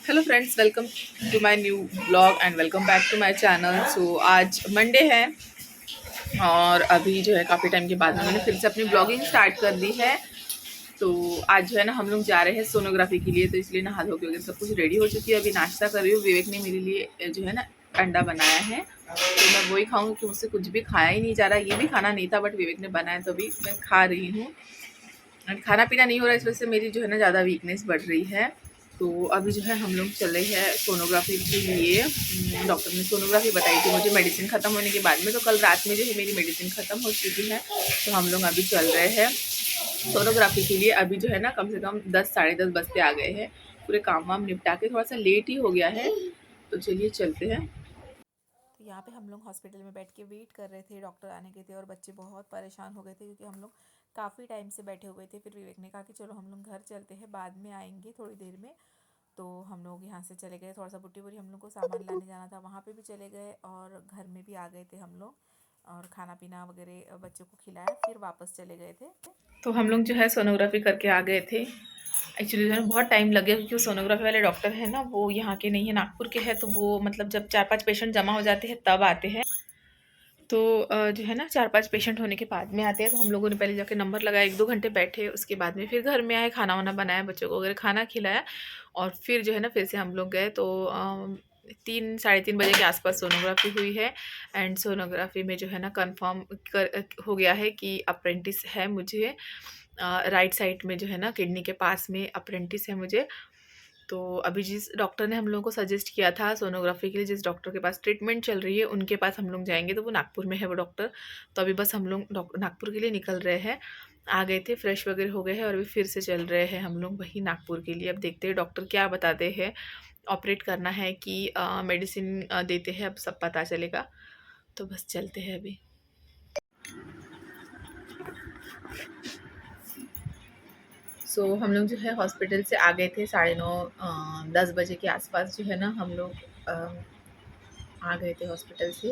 Hello friends, welcome to my new blog and welcome back to my channel. So आज Monday है और अभी जो है काफ़ी टाइम के बाद में मैंने फिर से अपनी ब्लॉगिंग स्टार्ट कर दी है। तो आज जो है ना हम लोग जा रहे हैं सोनोग्राफी के लिए, तो इसलिए नहा धो के वगैरह सब कुछ रेडी हो चुकी है। अभी नाश्ता कर रही हूँ। विवेक ने मेरे लिए जो है ना अंडा बनाया है, तो मैं वही खाऊंगी कि मुझसे कुछ भी खाया ही नहीं जा रहा। ये भी खाना नहीं था बट विवेक ने बनाया तो अभी मैं खा रही हूँ। खाना पीना नहीं हो रहा, इस वजह से मेरी जो है ना ज़्यादा वीकनेस बढ़ रही है। तो अभी जो है हम लोग चले हैं सोनोग्राफी के लिए। डॉक्टर ने सोनोग्राफी बताई थी मुझे मेडिसिन ख़त्म होने के बाद में, तो कल रात में जो है मेरी मेडिसिन ख़त्म हो चुकी है। तो हम लोग अभी चल रहे हैं सोनोग्राफी के लिए। अभी जो है ना कम से कम 10 साढ़े 10 बजते आ गए हैं। पूरे काम वाम निपटा के थोड़ा सा लेट ही हो गया है, तो चलिए चलते हैं। तो यहाँ पे हम लोग हॉस्पिटल में बैठ के वेट कर रहे थे, डॉक्टर आने के थे और बच्चे बहुत परेशान हो गए थे क्योंकि हम लोग काफ़ी टाइम से बैठे हुए थे। फिर विवेक ने कहा कि चलो हम लोग घर चलते हैं, बाद में आएंगे थोड़ी देर में। तो हम लोग यहाँ से चले गए, थोड़ा सा बुट्टी बुरी हम लोग को सामान लाने जाना था, वहाँ पे भी चले गए और घर में भी आ गए थे हम लोग। और खाना पीना वगैरह बच्चों को खिलाया, फिर वापस चले गए थे। तो हम लोग जो है सोनोग्राफी करके आ गए थे। एक्चुअली जो है बहुत टाइम लग गया क्योंकि वो सोनोग्राफी वाले डॉक्टर है ना, वो यहाँ के नहीं है, नागपुर के है। तो वो मतलब जब 4-5 पेशेंट जमा हो जाते हैं तब आते हैं। तो जो है ना 4-5 पेशेंट होने के बाद में आते हैं। तो हम लोगों ने पहले जाके नंबर लगाया, 1-2 घंटे बैठे, उसके बाद में फिर घर में आए, खाना वाना बनाया, बच्चों को वगैरह खाना खिलाया और फिर जो है ना फिर से हम लोग गए। तो 3 साढ़े 3 बजे के आसपास सोनोग्राफी हुई है। एंड सोनोग्राफी में जो है ना कंफर्म हो गया है कि अप्रेंटिस है मुझे। राइट साइड में जो है ना किडनी के पास में अप्रेंटिस है मुझे। तो अभी जिस डॉक्टर ने हम लोगों को सजेस्ट किया था सोनोग्राफी के लिए, जिस डॉक्टर के पास ट्रीटमेंट चल रही है उनके पास हम लोग जाएंगे। तो वो नागपुर में है वो डॉक्टर। तो अभी बस हम लोग नागपुर के लिए निकल रहे हैं। आ गए थे, फ्रेश वगैरह हो गए हैं और अभी फिर से चल रहे हैं हम लोग वही नागपुर के लिए। अब देखते हैं डॉक्टर क्या बताते हैं, ऑपरेट करना है कि मेडिसिन देते हैं, अब सब पता चलेगा। तो बस चलते हैं अभी। हम लोग जो है हॉस्पिटल से आ गए थे 9:30 10 बजे के आसपास जो है ना हम लोग आ गए थे हॉस्पिटल से।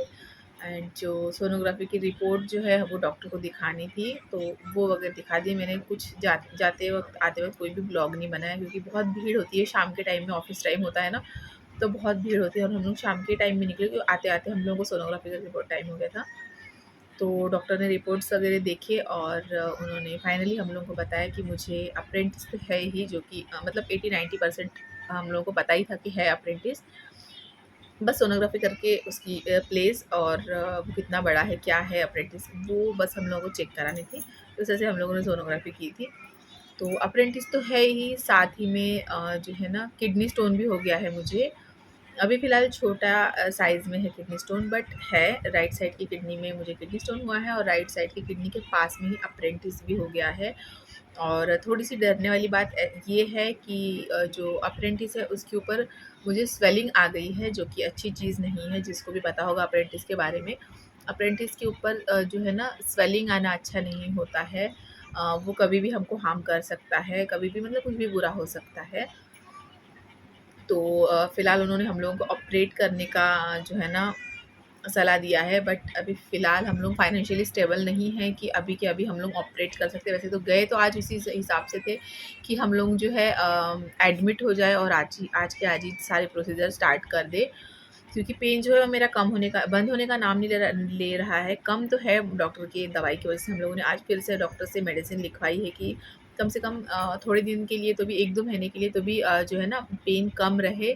एंड जो सोनोग्राफी की रिपोर्ट जो है वो डॉक्टर को दिखानी थी, तो वो वगैरह दिखा दी मैंने। कुछ जाते वक्त आते वक्त कोई भी ब्लॉग नहीं बनाया क्योंकि बहुत भीड़ होती है शाम के टाइम में, ऑफिस टाइम होता है ना, तो बहुत भीड़ होती है। और हम लोग शाम के टाइम में निकले क्योंकि आते आते हम लोगों को सोनोग्राफी का रिपोर्ट टाइम हो गया था। तो डॉक्टर ने रिपोर्ट्स वगैरह देखे और उन्होंने फाइनली हम लोगों को बताया कि मुझे अप्रेंटिस तो है ही, जो कि मतलब 80-90% हम लोगों को पता ही था कि है अप्रेंटिस। बस सोनोग्राफी करके उसकी प्लेस और वो कितना बड़ा है, क्या है अप्रेंटिस, वो बस हम लोगों को चेक करानी थी। तो इस वजह से हम लोगों ने सोनोग्राफी की थी। तो अप्रेंटिस तो है ही, साथ ही में जो है ना किडनी स्टोन भी हो गया है मुझे। अभी फ़िलहाल छोटा साइज़ में है किडनी स्टोन, बट है राइट साइड की किडनी में मुझे किडनी स्टोन हुआ है और राइट साइड की किडनी के पास में ही अप्रेंटिस भी हो गया है। और थोड़ी-सी डरने वाली बात ये है कि जो अप्रेंटिस है उसके ऊपर मुझे स्वेलिंग आ गई है, जो कि अच्छी चीज़ नहीं है। जिसको भी पता होगा अप्रेंटिस के बारे में, अप्रेंटिस के ऊपर जो है ना स्वेलिंग आना अच्छा नहीं होता है। वो कभी भी हमको हार्म कर सकता है, कभी भी मतलब कुछ भी बुरा हो सकता है। तो फ़िलहाल उन्होंने हम लोगों को ऑपरेट करने का जो है ना सलाह दिया है, बट अभी फ़िलहाल हम लोग फाइनेंशियली स्टेबल नहीं हैं कि अभी के अभी हम लोग ऑपरेट कर सकते हैं। वैसे तो गए तो आज उसी हिसाब से थे कि हम लोग जो है एडमिट हो जाए और आज ही सारे प्रोसीजर स्टार्ट कर दे, क्योंकि पेन जो है वो मेरा कम होने का, बंद होने का नाम नहीं ले रहा है। कम तो है डॉक्टर की दवाई की वजह से। हम लोगों ने आज फिर से डॉक्टर से मेडिसिन लिखवाई है कि कम से कम थोड़े दिन के लिए तो भी, 1-2 महीने के लिए तो भी जो है ना पेन कम रहे।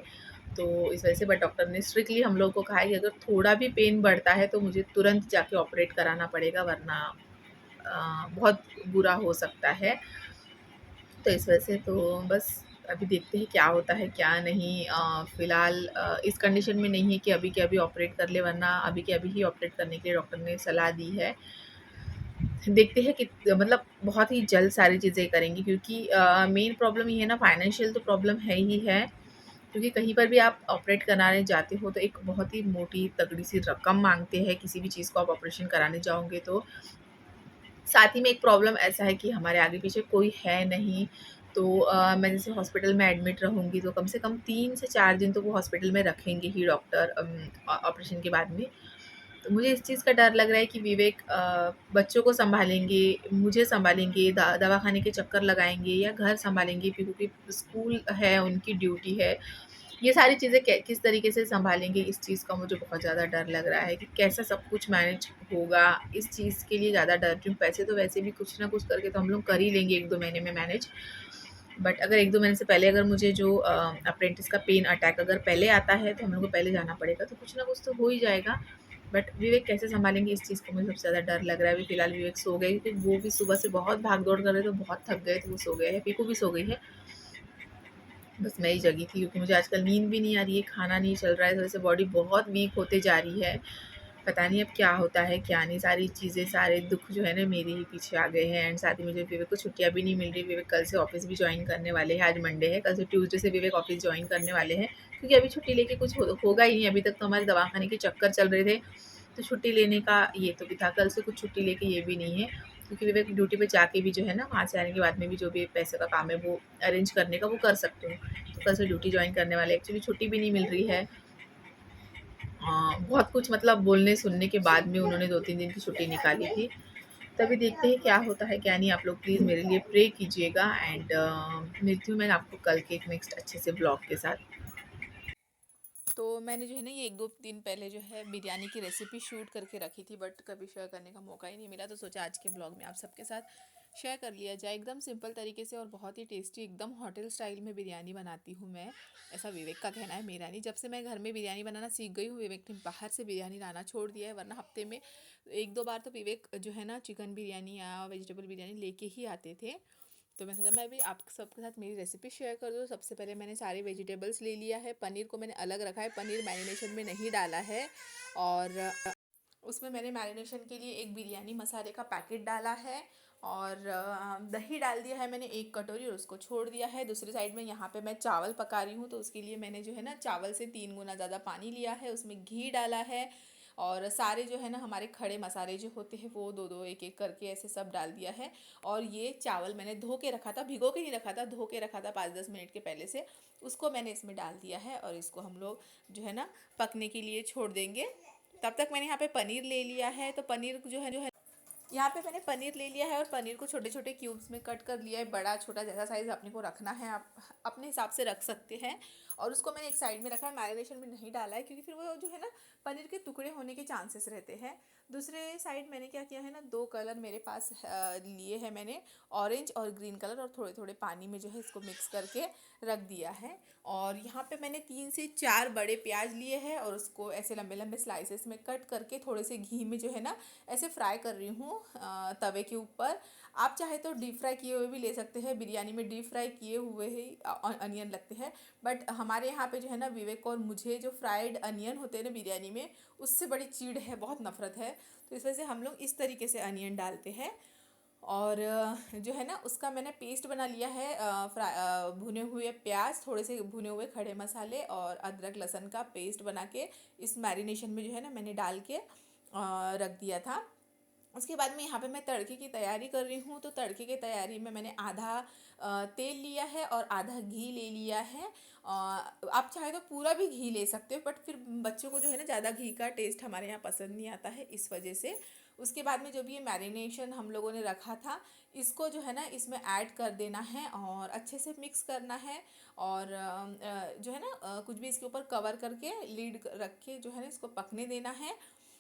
तो इस वजह से बट डॉक्टर ने स्ट्रिक्टली हम लोग को कहा है कि अगर थोड़ा भी पेन बढ़ता है तो मुझे तुरंत जाके ऑपरेट कराना पड़ेगा, वरना बहुत बुरा हो सकता है। तो इस वजह से तो बस अभी देखते हैं क्या होता है क्या नहीं। फ़िलहाल इस कंडीशन में नहीं है कि अभी के अभी ऑपरेट कर ले, वरना अभी के अभी ही ऑपरेट करने के लिए डॉक्टर ने सलाह दी है। देखते हैं कि मतलब बहुत ही जल्द सारी चीज़ें करेंगी, क्योंकि मेन प्रॉब्लम ये है ना, फाइनेंशियल तो प्रॉब्लम है ही है। क्योंकि कहीं पर भी आप ऑपरेट कराने जाते हो तो एक बहुत ही मोटी तगड़ी सी रकम माँगते हैं, किसी भी चीज़ को आप ऑपरेशन कराने जाओगे तो। साथ ही में एक प्रॉब्लम ऐसा है कि हमारे आगे-पीछे कोई है नहीं। तो मैं जैसे हॉस्पिटल में एडमिट रहूँगी तो कम से कम 3 से 4 दिन तो वो हॉस्पिटल में रखेंगे ही डॉक्टर, ऑपरेशन के बाद में। तो मुझे इस चीज़ का डर लग रहा है कि विवेक बच्चों को सँभालेंगे, मुझे सँभालेंगे, दवाखाने के चक्कर लगाएँगे या घर सँभालेंगे, क्योंकि स्कूल है, उनकी ड्यूटी है। ये सारी चीज़ें किस तरीके से सँभालेंगे, इस चीज़ का मुझे बहुत ज़्यादा डर लग रहा है कि कैसा सब कुछ मैनेज होगा। इस चीज़ के लिए ज़्यादा डर रही हूँ। पैसे तो वैसे भी कुछ ना कुछ करके तो हम लोग कर ही लेंगे 1-2 महीने में मैनेज। बट अगर 1-2 महीने से पहले अगर मुझे जो अप्रेंटिस का पेन अटैक अगर पहले आता है तो हम लोग को पहले जाना पड़ेगा, तो कुछ ना कुछ तो हो ही जाएगा। बट विवेक कैसे सँभालेंगे इस चीज़ का मुझे सबसे ज़्यादा डर लग रहा है। अभी फ़िलहाल विवेक सो गए, क्योंकि वो भी सुबह से बहुत भाग-दौड़ कर रहे थे, बहुत थक गए थे, वो सो गए हैं। पीकू भी सो गई है। बस मैं ही जगी थी, क्योंकि मुझे आजकल नींद भी नहीं आ रही है, खाना नहीं चल रहा है, इस वजह से बॉडी बहुत वीक होते जा रही है। पता नहीं अब क्या होता है, क्या नहीं, सारी चीज़ें, सारे दुःख जो है ना मेरे ही पीछे आ गए हैं। एंड साथ ही मुझे विवेक को छुट्टियाँ भी नहीं मिल रही। विवेक कल से ऑफ़िस भी जॉइन करने वाले हैं, आज मंडे है, कल से ट्यूसडे से विवेक ऑफ़िस जॉइन करने वाले हैं। क्योंकि अभी छुट्टी लेके कुछ होगा ही नहीं, अभी तक तो हमारे दवाखाने के चक्कर चल रहे थे, तो छुट्टी लेने का ये तो भी था, कल से कुछ छुट्टी लेके ये भी नहीं है। क्योंकि विवेक ड्यूटी पे जाके भी जो है ना, वहाँ से आने के बाद में भी जो भी पैसे का काम है वो अरेंज करने का वो कर सकते हो। तो कल से ड्यूटी जॉइन करने वाले, एक्चुअली छुट्टी भी नहीं मिल रही है। बहुत कुछ मतलब बोलने सुनने के बाद में उन्होंने 2-3 दिन की छुट्टी निकाली थी। तभी देखते हैं क्या होता है क्या नहीं। आप लोग प्लीज़ मेरे लिए प्रे कीजिएगा। एंड मिलती हूँ मैं आपको कल के एक नेक्स्ट अच्छे से ब्लॉग के साथ। तो मैंने जो है ना ये 1-2 दिन पहले जो है बिरयानी की रेसिपी शूट करके रखी थी, बट कभी शेयर करने का मौका ही नहीं मिला, तो सोचा आज के ब्लॉग में आप सबके साथ शेयर कर लिया जाए। एकदम सिंपल तरीके से और बहुत ही टेस्टी, एकदम होटल स्टाइल में बिरयानी बनाती हूँ मैं, ऐसा विवेक का कहना है, मेरा नहीं। जब से मैं घर में बिरयानी बनाना सीख गई हूँ, विवेक ने बाहर से बिरयानी लाना छोड़ दिया है, वरना हफ्ते में 1-2 बार तो विवेक जो है ना चिकन बिरयानी या वेजिटेबल बिरयानी लेके ही आते थे। तो मैं सोचा मैं भी आप सबके साथ मेरी रेसिपी शेयर कर दूँ। सबसे पहले मैंने सारे वेजिटेबल्स ले लिया है, पनीर को मैंने अलग रखा है, पनीर मैरिनेशन में नहीं डाला है। और उसमें मैंने मैरिनेशन के लिए एक बिरयानी मसाले का पैकेट डाला है, और दही डाल दिया है मैंने 1 कटोरी, और उसको छोड़ दिया है। दूसरी साइड में यहाँ पे मैं चावल पका रही हूँ, तो उसके लिए मैंने जो है ना चावल से 3 गुना ज़्यादा पानी लिया है, उसमें घी डाला है, और सारे जो है ना हमारे खड़े मसाले जो होते हैं वो 2-2 1-1 करके ऐसे सब डाल दिया है। और ये चावल मैंने धो के रखा था, भिगो के नहीं रखा था, धो के रखा था 5-10 मिनट के पहले से, उसको मैंने इसमें डाल दिया है, और इसको हम लोग जो है ना पकने के लिए छोड़ देंगे। तब तक मैंने यहाँ पे पनीर ले लिया है, तो पनीर जो है यहाँ पे मैंने पनीर ले लिया है, और पनीर को छोटे छोटे क्यूब्स में कट कर लिया है। बड़ा छोटा जैसा साइज़ अपने को रखना है, आप अपने हिसाब से रख सकते हैं। और उसको मैंने एक साइड में रखा है, मैरिनेशन में नहीं डाला है, क्योंकि फिर वो जो है ना पनीर के टुकड़े होने के चांसेस रहते हैं। दूसरे साइड मैंने क्या किया है ना, 2 कलर मेरे पास लिए हैं मैंने, ऑरेंज और ग्रीन कलर, और थोड़े थोड़े पानी में जो है इसको मिक्स करके रख दिया है। और यहाँ पे मैंने 3 से 4 बड़े प्याज लिए हैं, और उसको ऐसे लंबे लंबे स्लाइसेस में कट करके थोड़े से घी में जो है ना ऐसे फ्राई कर रही हूँ तवे के ऊपर। आप चाहे तो डीप फ्राई किए हुए भी ले सकते हैं, बिरयानी में डीप फ्राई किए हुए ही अनियन लगते हैं। बट हमारे यहाँ पे जो है ना विवेक और मुझे जो फ्राइड अनियन होते हैं ना बिरयानी में, उससे बड़ी चीड़ है, बहुत नफरत है। तो इस वजह से हम लोग इस तरीके से अनियन डालते हैं। और जो है ना उसका मैंने पेस्ट बना लिया है, भुने हुए प्याज, थोड़े से भुने हुए खड़े मसाले और अदरक लहसुन का पेस्ट बना के इस मैरिनेशन में जो है ना मैंने डाल के रख दिया था। उसके बाद में यहाँ पे मैं तड़के की तैयारी कर रही हूँ, तो तड़के की तैयारी में मैंने आधा तेल लिया है और आधा घी ले लिया है। आप चाहे तो पूरा भी घी ले सकते हो, बट फिर बच्चों को जो है ना ज़्यादा घी का टेस्ट हमारे यहाँ पसंद नहीं आता है, इस वजह से। उसके बाद में जो भी ये मैरिनेशन हम लोगों ने रखा था, इसको जो है ना इसमें ऐड कर देना है और अच्छे से मिक्स करना है। और जो है ना कुछ भी इसके ऊपर कवर करके लीड रख के जो है ना इसको पकने देना है,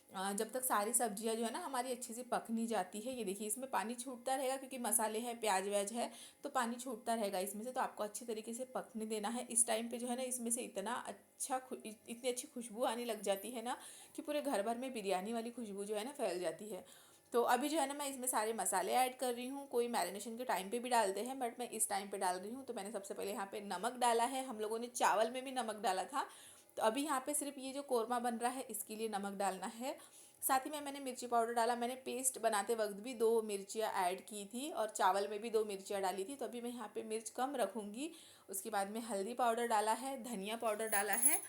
जब तक सारी सब्जियां जो है ना हमारी अच्छे से पक नहीं जाती है। ये देखिए इसमें पानी छूटता रहेगा, क्योंकि मसाले हैं, प्याज व्याज है, तो पानी छूटता रहेगा इसमें से। तो आपको अच्छी तरीके से पकने देना है। इस टाइम पे जो है ना इसमें से इतनी अच्छी खुशबू आने लग जाती है ना, कि पूरे घर भर में बिरयानी वाली खुशबू जो है ना फैल जाती है। तो अभी जो है ना मैं इसमें सारे मसाले ऐड कर रही हूँ। कोई मैरिनेशन के टाइम पे भी डालते हैं, बट मैं इस टाइम पे डाल रही हूँ। तो मैंने सबसे पहले यहाँ पे नमक डाला है, हम लोगों ने चावल में भी नमक डाला था, तो अभी यहाँ पे सिर्फ ये जो कोरमा बन रहा है इसके लिए नमक डालना है। साथ ही में मैंने मिर्ची पाउडर डाला। मैंने पेस्ट बनाते वक्त भी 2 मिर्चियाँ ऐड की थी, और चावल में भी 2 मिर्चियाँ डाली थी, तो अभी मैं यहाँ पे मिर्च कम रखूँगी। उसके बाद में हल्दी पाउडर डाला है, धनिया पाउडर डाला है,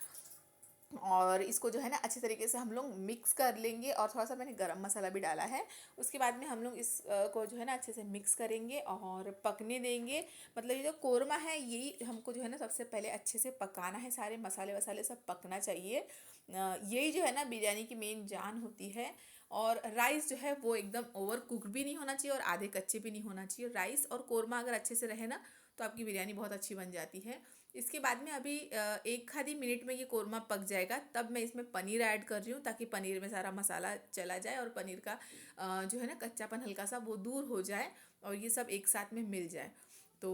और इसको जो है ना अच्छे तरीके से हम लोग मिक्स कर लेंगे। और थोड़ा सा मैंने गरम मसाला भी डाला है। उसके बाद में हम लोग इस को जो है ना अच्छे से मिक्स करेंगे और पकने देंगे। मतलब ये जो कोरमा है यही हमको जो है ना सबसे पहले अच्छे से पकाना है, सारे मसाले वसाले सब पकना चाहिए। यही जो है ना बिरयानी की मेन जान होती है। और राइस जो है वो एकदम ओवर कुक भी नहीं होना चाहिए और आधे कच्चे भी नहीं होना चाहिए। राइस और कोरमा अगर अच्छे से रहे ना, तो आपकी बिरयानी बहुत अच्छी बन जाती है। इसके बाद में अभी एक आधी मिनट में ये कोरमा पक जाएगा, तब मैं इसमें पनीर ऐड कर रही हूँ ताकि पनीर में सारा मसाला चला जाए और पनीर का जो है ना कच्चापन हल्का सा वो दूर हो जाए और ये सब एक साथ में मिल जाए। तो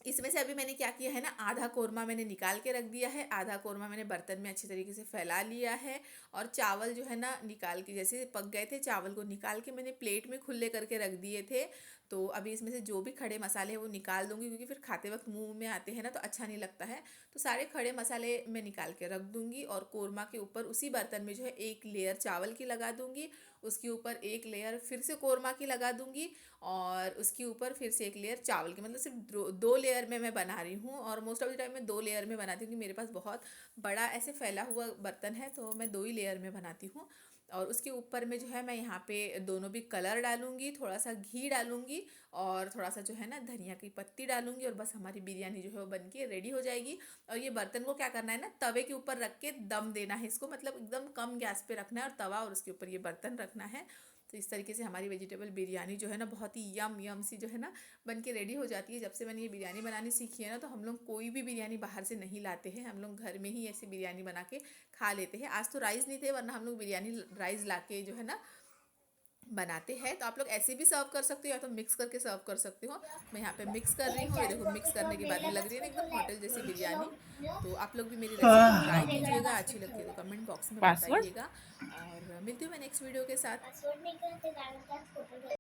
इसमें से अभी मैंने क्या किया है ना, आधा कोरमा मैंने निकाल के रख दिया है, आधा कोरमा मैंने बर्तन में अच्छी तरीके से फैला लिया है। और चावल जो है ना निकाल के, जैसे पक गए थे चावल को निकाल के मैंने प्लेट में खुले करके रख दिए थे। तो अभी इसमें से जो भी खड़े मसाले हैं वो निकाल दूंगी, क्योंकि फिर खाते वक्त मुंह में आते हैं ना तो अच्छा नहीं लगता है। तो सारे खड़े मसाले मैं निकाल के रख दूंगी और कोरमा के ऊपर उसी बर्तन में जो है एक लेयर चावल की लगा दूंगी, उसके ऊपर एक लेयर फिर से कोरमा की लगा दूंगी और उसके ऊपर फिर से एक लेयर चावल की, मतलब सिर्फ दो लेयर में मैं बना रही हूँ। और मोस्ट ऑफ द टाइम मैं दो लेयर में बनाती हूँ क्योंकि मेरे पास बहुत बड़ा ऐसे फैला हुआ बर्तन है, तो मैं दो ही लेयर में बनाती हूँ। और उसके ऊपर में जो है मैं यहाँ पे दोनों भी कलर डालूंगी, थोड़ा सा घी डालूंगी और थोड़ा सा जो है ना धनिया की पत्ती डालूंगी और बस हमारी बिरयानी जो है वो बन के रेडी हो जाएगी। और ये बर्तन को क्या करना है ना, तवे के ऊपर रख के दम देना है इसको, मतलब एकदम कम गैस पे रखना है और तवा और उसके ऊपर ये बर्तन रखना है। तो इस तरीके से हमारी वेजिटेबल बिरयानी जो है ना बहुत ही यम यम सी जो है ना बन के रेडी हो जाती है। जब से मैंने ये बिरयानी बनानी सीखी है ना, तो हम लोग कोई भी बिरयानी बाहर से नहीं लाते हैं, हम लोग घर में ही ऐसी बिरयानी बना के खा लेते हैं। आज तो राइस नहीं थे, वरना हम लोग बिरयानी राइस ला के जो है ना बनाते हैं। तो आप लोग ऐसे भी सर्व कर सकते हो या तो मिक्स करके सर्व कर सकते हो। मैं यहाँ पे मिक्स कर रही हूँ, ये देखो मिक्स करने के बाद में लग रही है ना एकदम होटल जैसी बिरयानी। तो आप लोग भी मेरी रेसिपी ट्राई कीजिएगा, अच्छी लगती है तो कमेंट बॉक्स में पासवर्ड बताइएगा। और मिलती हूँ मैं नेक्स्ट वीडियो के साथ।